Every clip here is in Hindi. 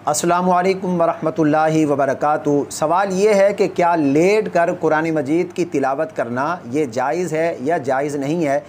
अस्सलामुअलैकुम वरहमतुल्लाहि वबरकातुहू। सवाल ये है कि क्या लेट कर कुरान मजीद की तिलावत करना ये जायज़ है या जायज़ नहीं है।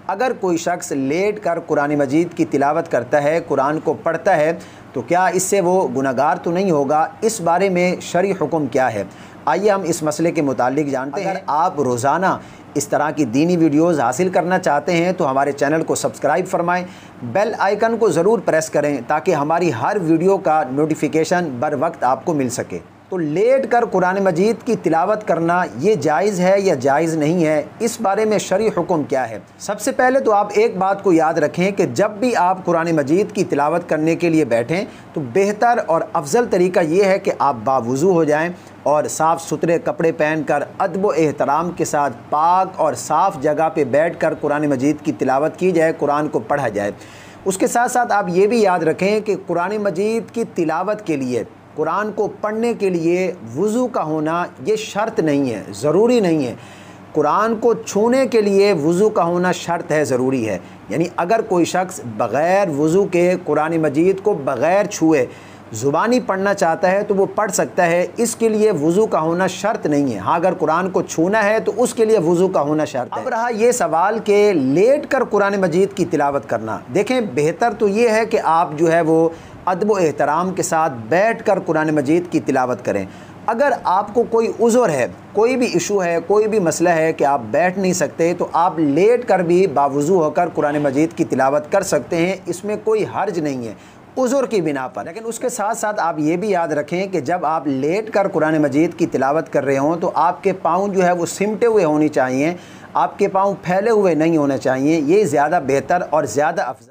अगर कोई शख्स लेट कर कुरान मजीद की तिलावत करता है, कुरान को पढ़ता है, तो क्या इससे वो गुनहगार तो नहीं होगा। इस बारे में शरई हुक्म क्या है, आइए हम इस मसले के मुतालिक जानते हैं। अगर आप रोज़ाना इस तरह की दीनी वीडियोज़ हासिल करना चाहते हैं तो हमारे चैनल को सब्सक्राइब फरमाएं, बेल आइकन को ज़रूर प्रेस करें ताकि हमारी हर वीडियो का नोटिफिकेशन बर वक्त आपको मिल सके। तो लेट कर कुरान मजीद की तिलावत करना ये जायज़ है या जायज़ नहीं है, इस बारे में शरई हुक्म क्या है। सबसे पहले तो आप एक बात को याद रखें कि जब भी आप कुरान मजीद की तिलावत करने के लिए बैठें तो बेहतर और अफजल तरीका ये है कि आप बावुज़ू हो जाएं और साफ़ सुथरे कपड़े पहनकर अदब व एहतराम के साथ पाक और साफ़ जगह पे बैठकर कुरान मजीद की तिलावत की जाए, कुरान को पढ़ा जाए। उसके साथ साथ आप ये भी याद रखें कि कुरान मजीद की तिलावत के लिए, कुरान को पढ़ने के लिए वज़ू का होना ये शर्त नहीं है, ज़रूरी नहीं है। कुरान को छूने के लिए वज़ू का होना शर्त है, ज़रूरी है। यानी अगर कोई शख्स बग़ैर वज़ू के कुरान मजीद को बग़ैर छुए ज़ुबानी पढ़ना चाहता है तो वो पढ़ सकता है, इसके लिए वज़ू का होना शर्त नहीं है। हाँ, अगर कुरान को छूना है तो उसके लिए वज़ू का होना शर्त है। अब रहा ये सवाल कि लेट कर कुरान मजीद की तिलावत करना, देखें बेहतर तो ये है कि आप जो है वो अदब व एहतराम के साथ बैठ कर कुरान मजीद की तिलावत करें। अगर आपको कोई उज़्र है, कोई भी इशू है, कोई भी मसला है कि आप बैठ नहीं सकते, तो आप लेट कर भी बावज़ू होकर कुरान मजीद की तिलावत कर सकते हैं, इसमें कोई हर्ज नहीं है उज़्र की बिना पर। लेकिन उसके साथ साथ आप ये भी याद रखें कि जब आप लेट कर कुरान मजीद की तिलावत कर रहे हों तो आपके पाँव जो है वो सिमटे हुए होने चाहिए, आपके पाँव फैले हुए नहीं होने चाहिए। ये ज़्यादा बेहतर और ज़्यादा अफजल